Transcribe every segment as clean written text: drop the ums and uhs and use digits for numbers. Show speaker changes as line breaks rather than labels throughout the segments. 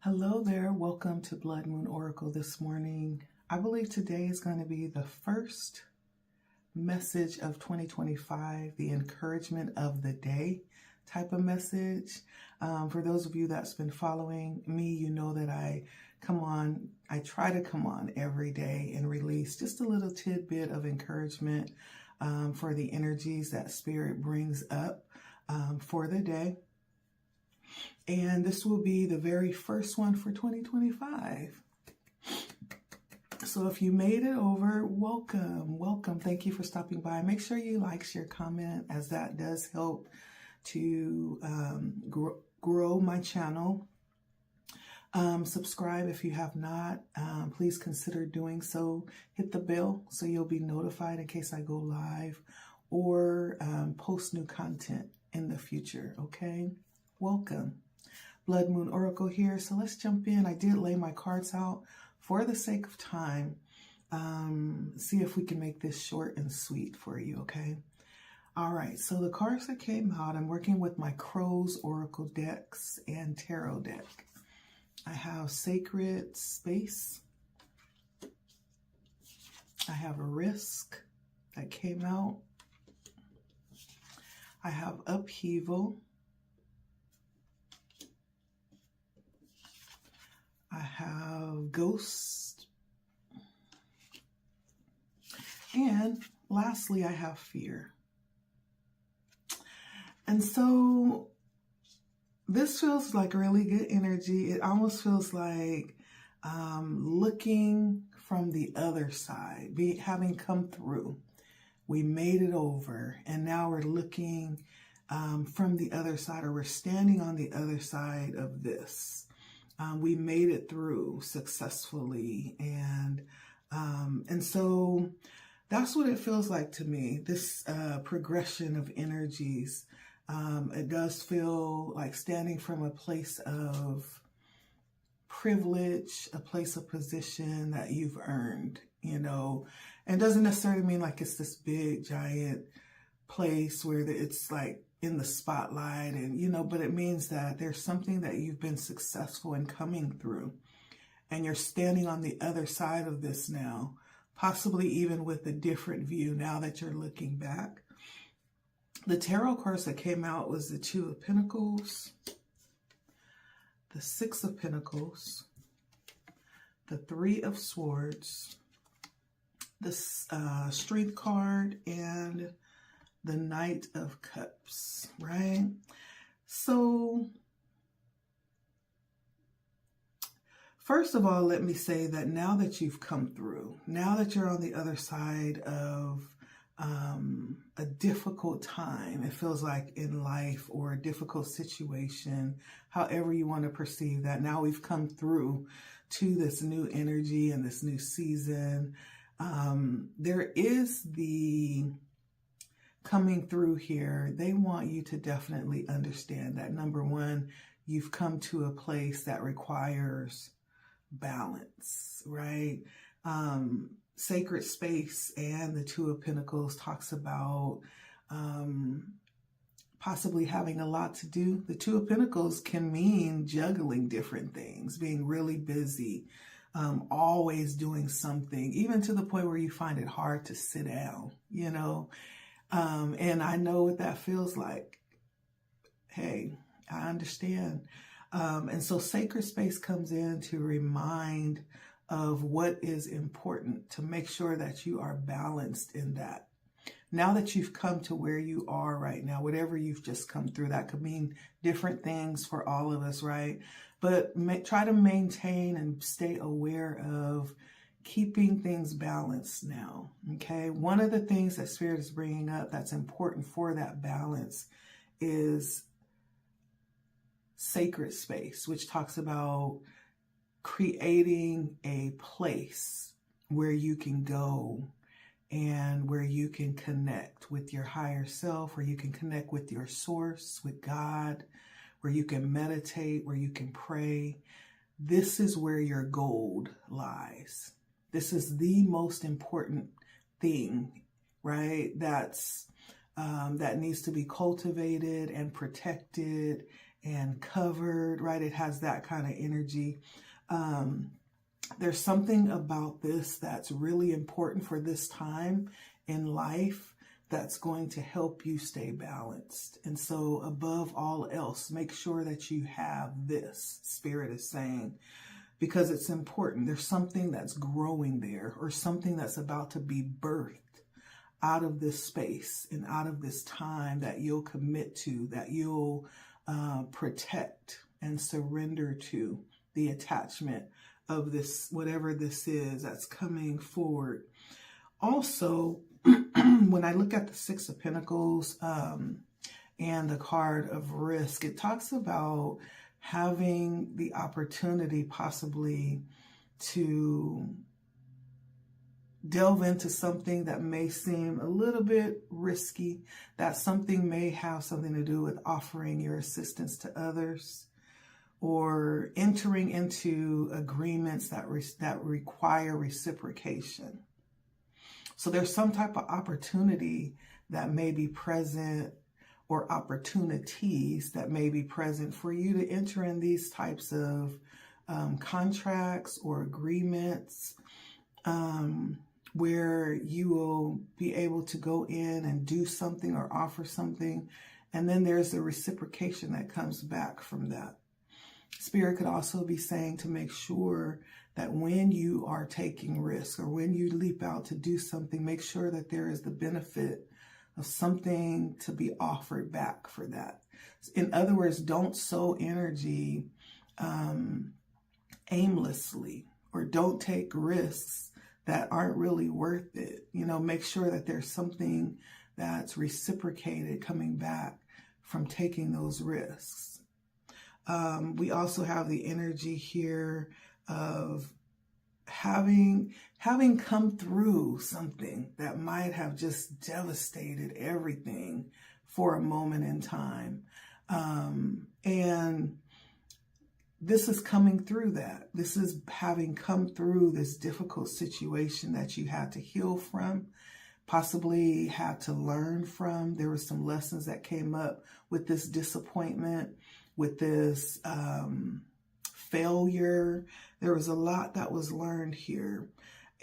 Hello there, welcome to Blood Moon Oracle this morning. I believe today is going to be the first message of 2025, the encouragement of the day type of message. For those of you that's been following me, you know that I try to come on every day and release just a little tidbit of encouragement for the energies that Spirit brings up for the day. And this will be the very first one for 2025. So if you made it over, welcome. Thank you for stopping by. Make sure you like, share, comment, as that does help to grow my channel. Subscribe if you have not. Please consider doing so. Hit the bell so you'll be notified in case I go live or post new content in the future, okay? Welcome. Blood Moon Oracle here. So let's jump in. I did lay my cards out for the sake of time. See if we can make this short and sweet for you, okay? All right, so the cards that came out, I'm working with my Crow's Oracle decks and Tarot deck. I have Sacred Space. I have a Risk that came out. I have Upheaval. I have Ghost. And lastly, I have Fear. And so this feels like really good energy. It almost feels like looking from the other side, having come through. We made it over, and now we're looking from the other side, or we're standing on the other side of this. We made it through successfully, and so that's what it feels like to me, this progression of energies. It does feel like standing from a place of privilege, a place of position that you've earned, you know, and doesn't necessarily mean like it's this big, giant place where it's like in the spotlight and, you know, but it means that there's something that you've been successful in coming through, and you're standing on the other side of this now, possibly even with a different view now that you're looking back. The tarot cards that came out was the Two of Pentacles, the Six of Pentacles, the Three of Swords, the Strength card, and the Knight of Cups, right? So first of all, let me say that now that you've come through, now that you're on the other side of a difficult time, it feels like in life, or a difficult situation, however you want to perceive that, now we've come through to this new energy and this new season. There is the coming through here. They want you to definitely understand that, number one, you've come to a place that requires balance, right? Sacred Space and the Two of Pentacles talks about possibly having a lot to do. The Two of Pentacles can mean juggling different things, being really busy, always doing something, even to the point where you find it hard to sit down, you know. And I know what that feels like. Hey, I understand. And so Sacred Space comes in to remind of what is important, to make sure that you are balanced in that. Now that you've come to where you are right now, whatever you've just come through, that could mean different things for all of us, right? But try to maintain and stay aware of keeping things balanced now, okay? One of the things that Spirit is bringing up that's important for that balance is Sacred Space, which talks about creating a place where you can go and where you can connect with your higher self, where you can connect with your source, with God, where you can meditate, where you can pray. This is where your gold lies. This is the most important thing, right? That needs to be cultivated and protected and covered, right? It has that kind of energy. There's something about this that's really important for this time in life that's going to help you stay balanced. And so above all else, make sure that you have this, Spirit is saying, because it's important. There's something that's growing there, or something that's about to be birthed out of this space and out of this time that you'll commit to, that you'll protect and surrender to the attachment of this, whatever this is that's coming forward. Also, when I look at the Six of Pentacles and the card of risk, it talks about having the opportunity possibly to delve into something that may seem a little bit risky. That something may have something to do with offering your assistance to others, or entering into agreements that require reciprocation. So there's some type of opportunity that may be present, or opportunities that may be present for you to enter in these types of contracts or agreements, where you will be able to go in and do something or offer something, and then there's the reciprocation that comes back from that. Spirit could also be saying to make sure that when you are taking risks, or when you leap out to do something, make sure that there is the benefit of something to be offered back for that. In other words, don't sow energy aimlessly, or don't take risks that aren't really worth it. You know, make sure that there's something that's reciprocated coming back from taking those risks. We also have the energy here of having come through something that might have just devastated everything for a moment in time. And this is coming through that. This is having come through this difficult situation that you had to heal from, possibly had to learn from. There were some lessons that came up with this disappointment, with this failure. There was a lot that was learned here.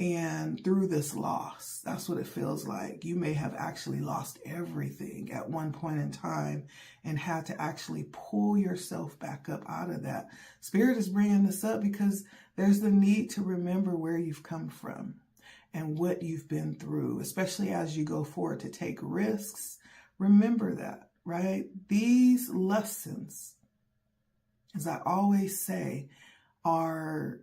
And through this loss, that's what it feels like. You may have actually lost everything at one point in time and had to actually pull yourself back up out of that. Spirit is bringing this up because there's the need to remember where you've come from and what you've been through, especially as you go forward to take risks. Remember that, right? These lessons, as I always say, are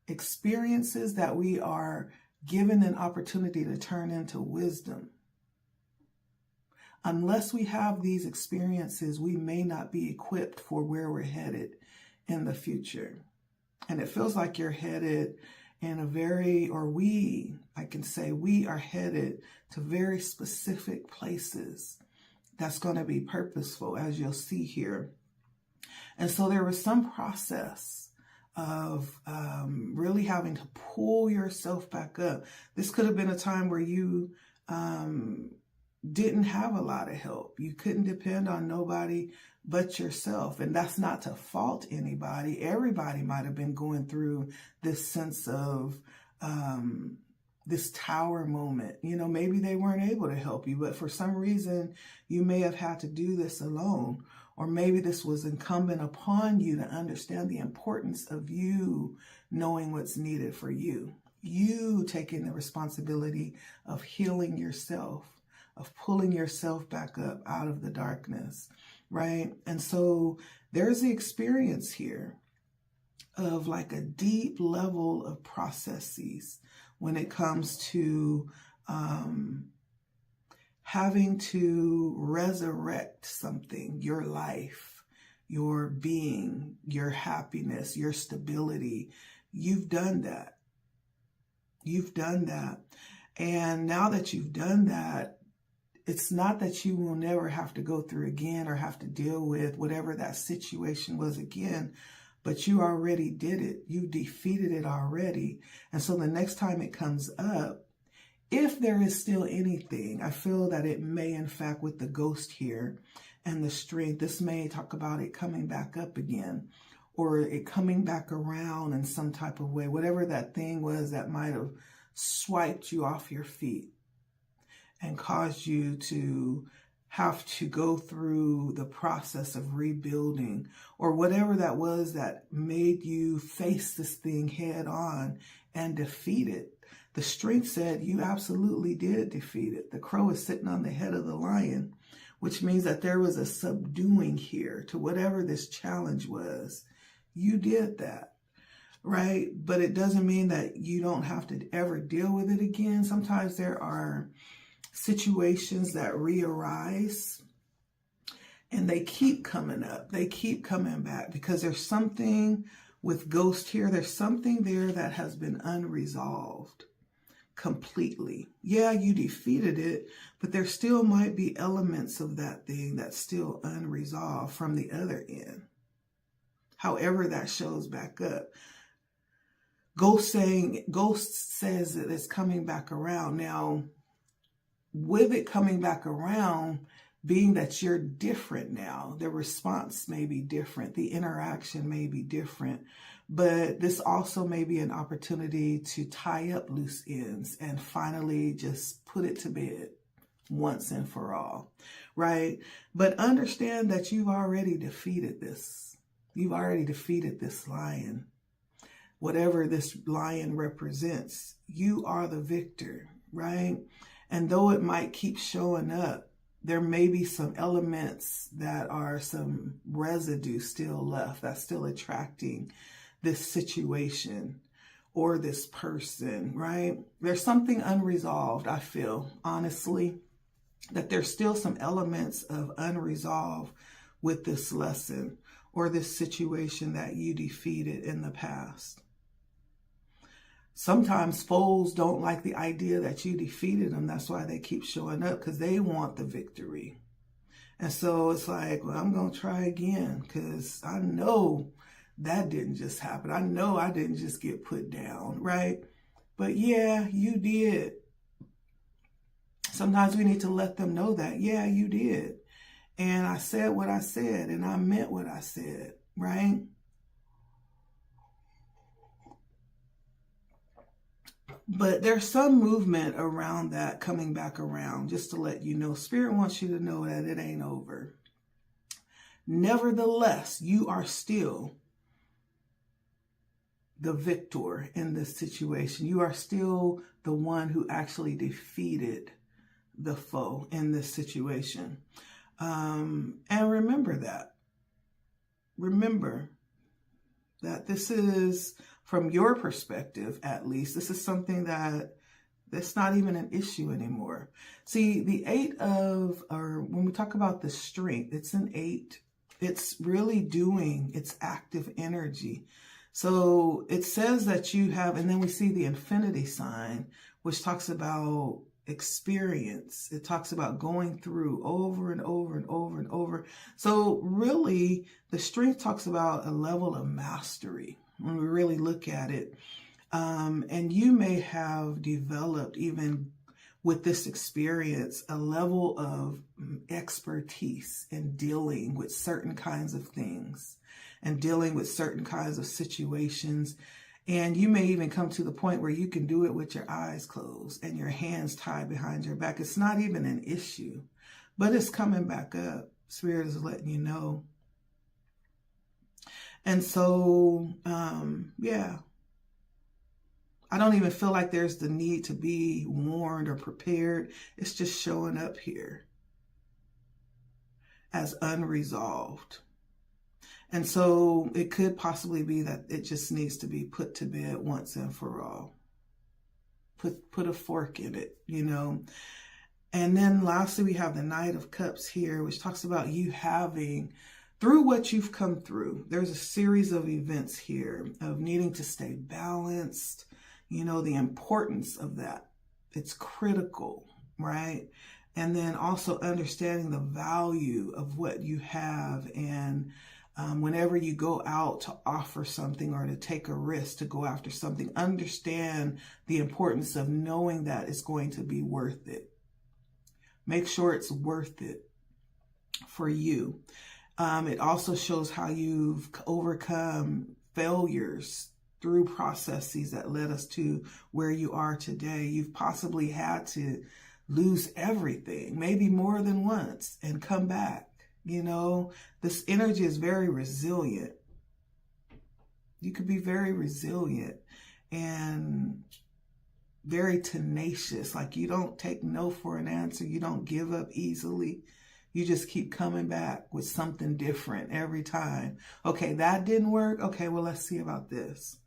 experiences that we are given an opportunity to turn into wisdom. Unless we have these experiences, we may not be equipped for where we're headed in the future. And it feels like you're headed in a very, or I can say we are headed to very specific places that's going to be purposeful, as you'll see here. And so there was some process of really having to pull yourself back up. This could have been a time where you didn't have a lot of help. You couldn't depend on nobody but yourself. And that's not to fault anybody. Everybody might have been going through this sense of this tower moment. You know, maybe they weren't able to help you, but for some reason you may have had to do this alone. Or maybe this was incumbent upon you to understand the importance of you knowing what's needed for you. You taking the responsibility of healing yourself, of pulling yourself back up out of the darkness, right? And so there's the experience here of like a deep level of processes when it comes to having to resurrect something, your life, your being, your happiness, your stability. You've done that. You've done that. And now that you've done that, it's not that you will never have to go through again or have to deal with whatever that situation was again, but you already did it. You defeated it already. And so the next time it comes up, if there is still anything, I feel that it may, in fact, with the ghost here, and the strength. This may talk about it coming back up again, or it coming back around in some type of way, whatever that thing was that might have swiped you off your feet and caused you to have to go through the process of rebuilding, or whatever that was that made you face this thing head on and defeat it. The strength said you absolutely did defeat it. The crow is sitting on the head of the lion, which means that there was a subduing here to whatever this challenge was. You did that, right? But it doesn't mean that you don't have to ever deal with it again. Sometimes there are situations that re-arise and they keep coming up. They keep coming back because there's something with ghost here. There's something there that has been unresolved completely. Yeah, you defeated it, but there still might be elements of that thing that's still unresolved from the other end. However that shows back up. Ghost says that it's coming back around. Now, with it coming back around, being that you're different now, the response may be different, the interaction may be different, but this also may be an opportunity to tie up loose ends and finally just put it to bed once and for all, right? But understand that you've already defeated this. You've already defeated this lion. Whatever this lion represents, you are the victor, right? And though it might keep showing up, there may be some elements that are some residue still left that's still attracting this situation or this person, right? There's something unresolved, I feel, honestly, that there's still some elements of unresolved with this lesson or this situation that you defeated in the past. Sometimes foes don't like the idea that you defeated them. That's why they keep showing up, because they want the victory. And so it's like, well, I'm going to try again because I know that didn't just happen. I know I didn't just get put down, right? But yeah, you did. Sometimes we need to let them know that, yeah, you did. And I said what I said and I meant what I said, right? But there's some movement around that coming back around, just to let you know. Spirit wants you to know that it ain't over. Nevertheless, you are still the victor in this situation. You are still the one who actually defeated the foe in this situation. And remember that. Remember that this is, from your perspective, at least, this is something that's not even an issue anymore. See, the 8 of, or when we talk about the strength, it's an 8. It's really doing its active energy. So it says that you have, and then we see the infinity sign, which talks about experience. It talks about going through over and over and over and over. So really, the strength talks about a level of mastery when we really look at it. And you may have developed, even with this experience, a level of expertise in dealing with certain kinds of things and dealing with certain kinds of situations. And you may even come to the point where you can do it with your eyes closed and your hands tied behind your back. It's not even an issue, but it's coming back up. Spirit is letting you know. And so, yeah, I don't even feel like there's the need to be warned or prepared. It's just showing up here as unresolved. And so it could possibly be that it just needs to be put to bed once and for all. Put a fork in it, you know. And then lastly, we have the Knight of Cups here, which talks about you having, through what you've come through, there's a series of events here of needing to stay balanced, you know, the importance of that. It's critical, right? And then also understanding the value of what you have. And whenever you go out to offer something or to take a risk to go after something, understand the importance of knowing that it's going to be worth it. Make sure it's worth it. for you. It also shows how you've overcome failures through processes that led us to where you are today. You've possibly had to lose everything, maybe more than once, and come back. You know, this energy is very resilient. You could be very resilient and very tenacious. Like, you don't take no for an answer. You don't give up easily. You just keep coming back with something different every time. Okay, that didn't work. Okay, well, let's see about this.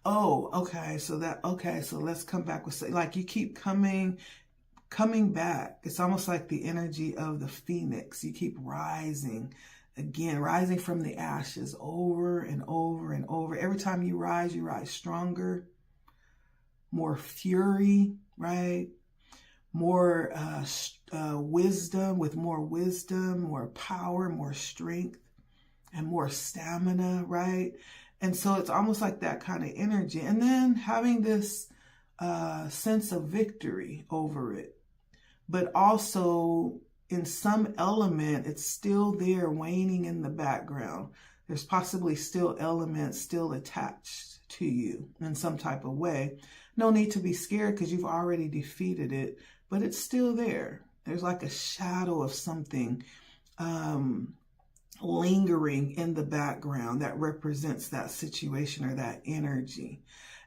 Oh, okay, so let's come back with, like, you keep coming back. It's almost like the energy of the phoenix. You keep rising again, rising from the ashes over and over and over. Every time you rise stronger, more fury, right? More wisdom, with more wisdom, more power, more strength, and more stamina, right? And so it's almost like that kind of energy. And then having this sense of victory over it. But also, in some element, it's still there, waning in the background. There's possibly still elements still attached to you in some type of way. No need to be scared because you've already defeated it, but it's still there. There's like a shadow of something lingering in the background that represents that situation or that energy.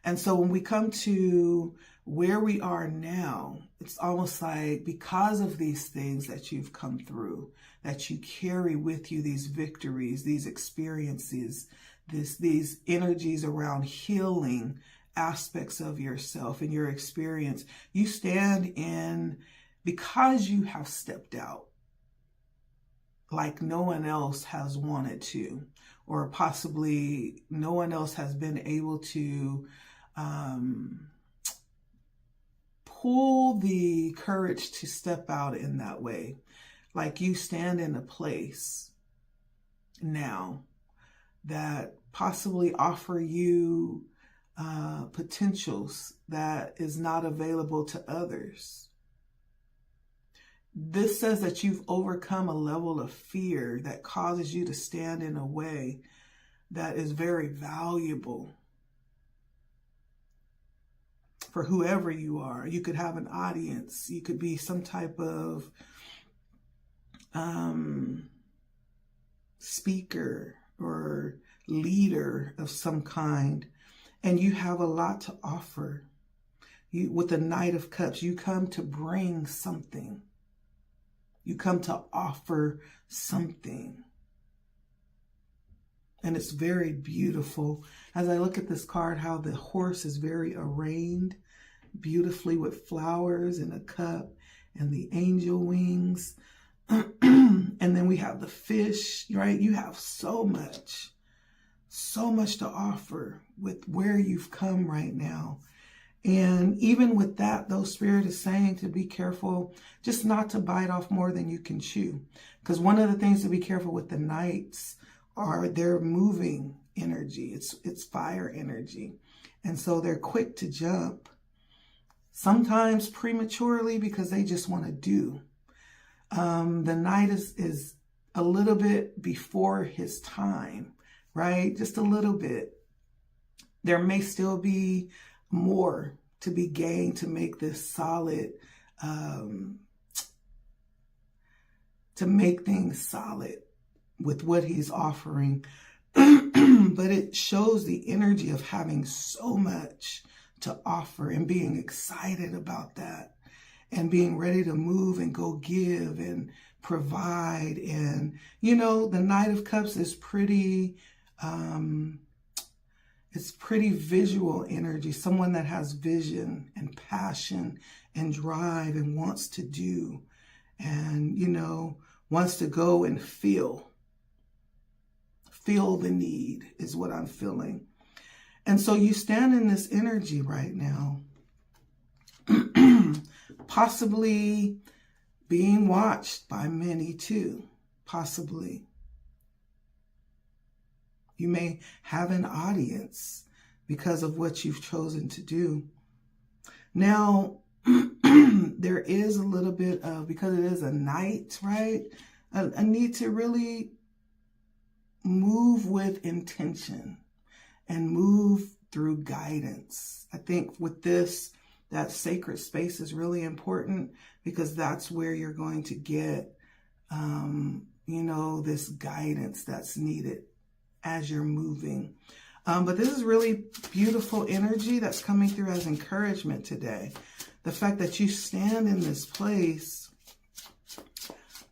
And so when we come to where we are now, it's almost like because of these things that you've come through, that you carry with you, these victories, these experiences, these energies around healing aspects of yourself and your experience, you stand in, because you have stepped out like no one else has wanted to, or possibly no one else has been able to pull the courage to step out in that way. Like, you stand in a place now that possibly offer you potentials that is not available to others. This says that you've overcome a level of fear that causes you to stand in a way that is very valuable for whoever you are. You could have an audience. You could be some type of speaker or leader of some kind. And you have a lot to offer. With the Knight of Cups, you come to bring something. You come to offer something. And it's very beautiful. As I look at this card, how the horse is very arrayed beautifully with flowers and a cup and the angel wings. And then we have the fish, right? You have so much to offer with where you've come right now. And even with that, though, Spirit is saying to be careful just not to bite off more than you can chew. Because one of the things to be careful with the Knights are their moving energy. It's fire energy. And so they're quick to jump, sometimes prematurely because they just want to do. The Knight is a little bit before his time, right? Just a little bit. There may still be more to be gained to make this solid, to make things solid with what he's offering. But it shows the energy of having so much to offer and being excited about that and being ready to move and go give and provide. And, you know, the Knight of Cups is pretty, it's pretty visual energy, someone that has vision and passion and drive and wants to do and, you know, wants to go and feel the need is what I'm feeling. And so you stand in this energy right now, possibly being watched by many too, possibly. You may have an audience because of what you've chosen to do. Now, there is a little bit of, because it is a knight, right? a need to really move with intention and move through guidance. I think with this, that sacred space is really important because that's where you're going to get, this guidance that's needed as you're moving. But this is really beautiful energy that's coming through as encouragement today. The fact that you stand in this place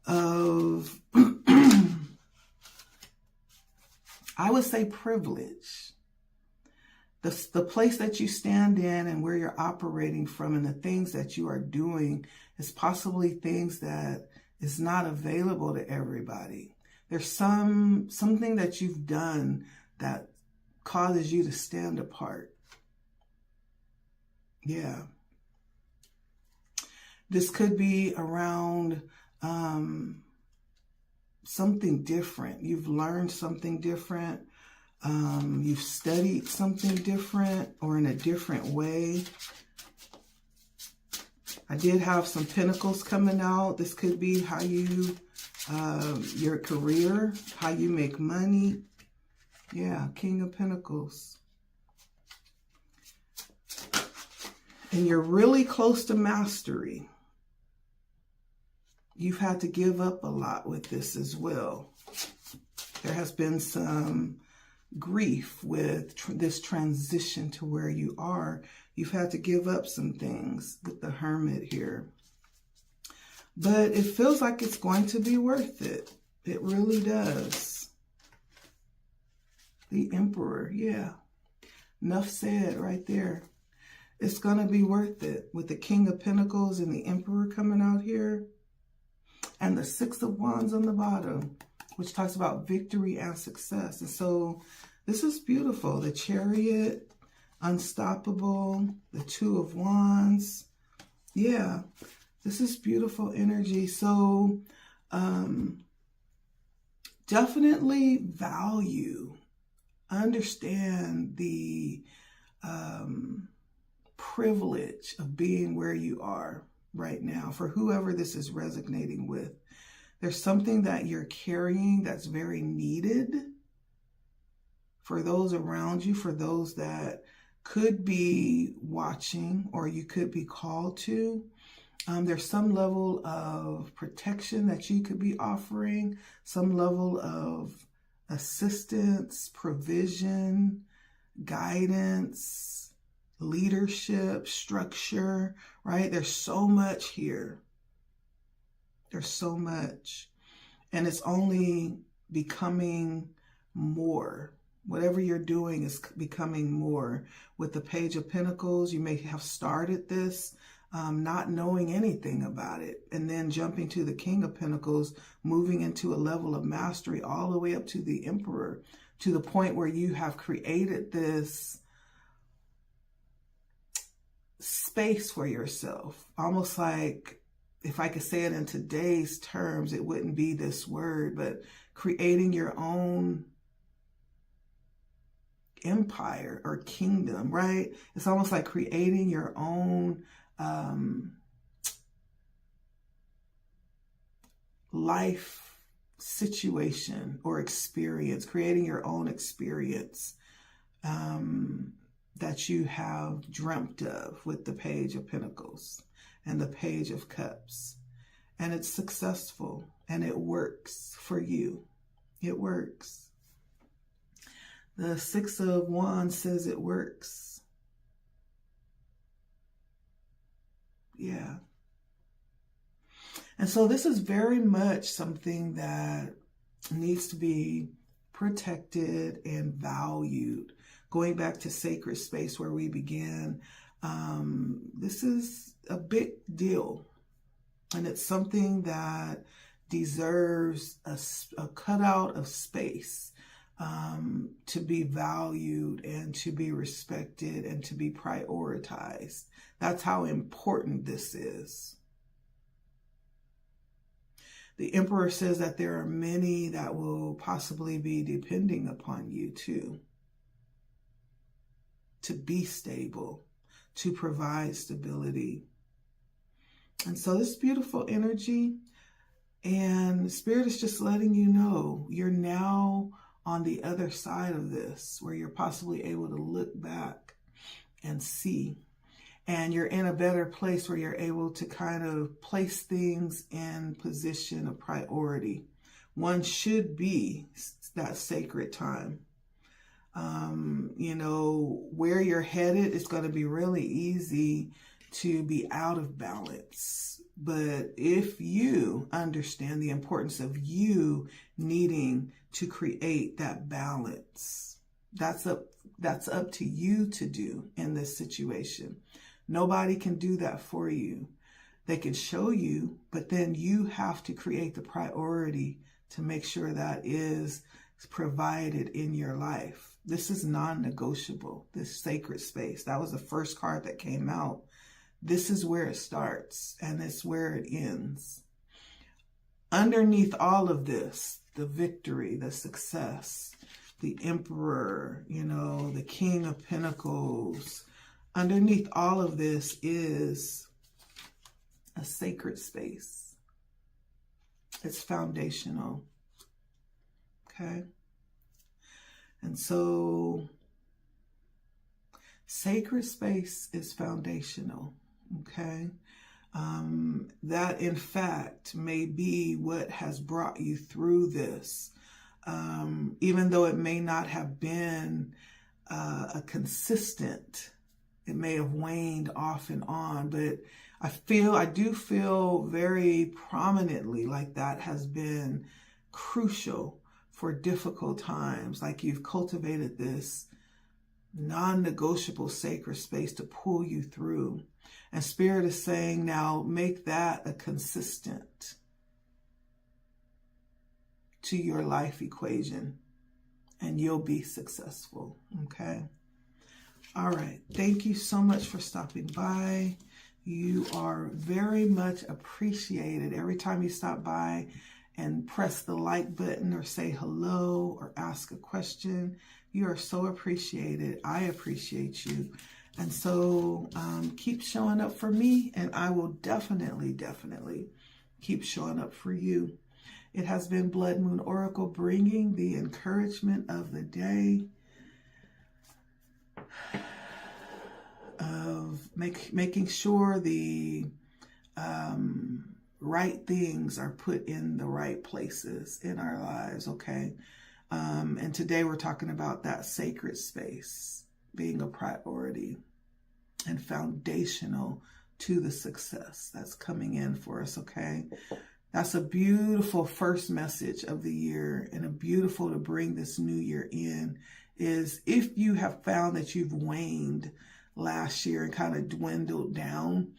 of, I would say, privilege. The place that you stand in and where you're operating from and the things that you are doing is possibly things that is not available to everybody. There's something that you've done that causes you to stand apart. Yeah. This could be around something different. You've learned something different. You've studied something different or in a different way. I did have some pentacles coming out. This could be how you, your career, how you make money. Yeah, King of Pentacles. And you're really close to mastery. You've had to give up a lot with this as well. There has been some grief with this transition to where you are. You've had to give up some things with the Hermit here. But it feels like it's going to be worth it. It really does. The Emperor, yeah. Enough said right there. It's going to be worth it with the King of Pentacles and the Emperor coming out here. And the Six of Wands on the bottom, which talks about victory and success. And so this is beautiful. The Chariot, unstoppable, the Two of Wands. Yeah, this is beautiful energy. So definitely value, understand the privilege of being where you are right now. For whoever this is resonating with, there's something that you're carrying that's very needed for those around you, for those that could be watching or you could be called to. There's some level of protection that you could be offering, some level of assistance, provision, guidance, leadership, structure, right? There's so much here. There's so much. And it's only becoming more. Whatever you're doing is becoming more. With the Page of Pentacles, you may have started this not knowing anything about it, and then jumping to the King of Pentacles, moving into a level of mastery all the way up to the Emperor, to the point where you have created this space for yourself. Almost like, if I could say it in today's terms, it wouldn't be this word, but creating your own empire or kingdom, right? It's almost like creating your own life situation or experience, creating your own experience that you have dreamt of with the Page of Pentacles and the Page of Cups. And it's successful and it works for you. It works. The Six of Wands says it works. Yeah. And so this is very much something that needs to be protected and valued. Going back to sacred space where we began, this is a big deal. And it's something that deserves a cutout of space to be valued and to be respected and to be prioritized. That's how important this is. The Emperor says that there are many that will possibly be depending upon you too, to be stable, to provide stability. And so this beautiful energy, And Spirit is just letting you know you're now on the other side of this, where you're possibly able to look back and see. And you're in a better place where you're able to kind of place things in position of priority. One should be that sacred time. You know, where you're headed, it's going to be really easy to be out of balance. But if you understand the importance of you needing to create that balance, that's up to you to do in this situation. Nobody can do that for you. They can show you, but then you have to create the priority to make sure that is provided in your life. This is non-negotiable, this sacred space. That was the first card that came out. This is where it starts, and it's where it ends. Underneath all of this, the victory, the success, the Emperor, you know, the King of Pentacles, underneath all of this is a sacred space. It's foundational. Okay? And so, sacred space is foundational. Okay? That, in fact, may be what has brought you through this. Even though it may not have been a consistent, it may have waned off and on, but I do feel very prominently like that has been crucial for difficult times. Like you've cultivated this non-negotiable sacred space to pull you through. And Spirit is saying, now make that a consistent to your life equation, and you'll be successful. Okay? All right. Thank you so much for stopping by. You are very much appreciated. Every time you stop by and press the like button or say hello or ask a question, you are so appreciated. I appreciate you. And so keep showing up for me, and I will definitely keep showing up for you. It has been Blood Moon Oracle, bringing the encouragement of the day of making sure the right things are put in the right places in our lives, okay? And today we're talking about that sacred space being a priority and foundational to the success that's coming in for us, okay? That's a beautiful first message of the year, and a beautiful to bring this new year in is if you have found that you've waned last year and kind of dwindled down,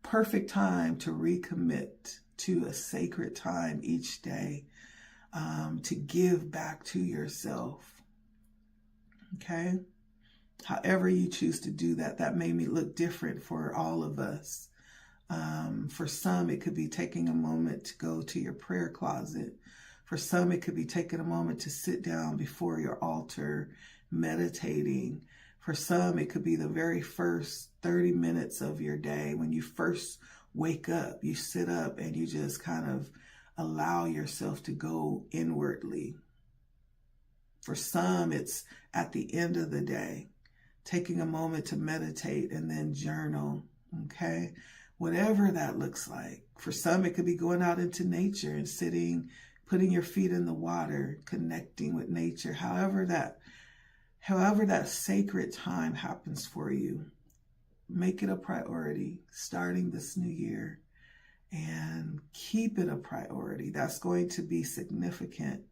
perfect time to recommit to a sacred time each day, to give back to yourself. Okay? However you choose to do that, that may look different for all of us. For some, it could be taking a moment to go to your prayer closet. For some, it could be taking a moment to sit down before your altar, meditating. For some, it could be the very first 30 minutes of your day. When you first wake up, you sit up and you just kind of allow yourself to go inwardly. For some, it's at the end of the day, taking a moment to meditate and then journal, okay? Whatever that looks like. For some, it could be going out into nature and sitting, putting your feet in the water, connecting with nature. However that sacred time happens for you, make it a priority starting this new year, and keep it a priority. That's going to be significant,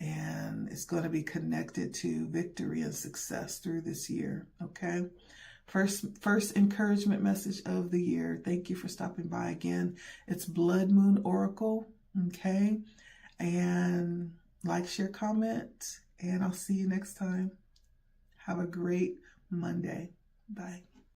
and it's going to be connected to victory and success through this year, okay? First encouragement message of the year. Thank you for stopping by again. It's Blood Moon Oracle, okay? And like, share, comment, and I'll see you next time. Have a great Monday. Bye.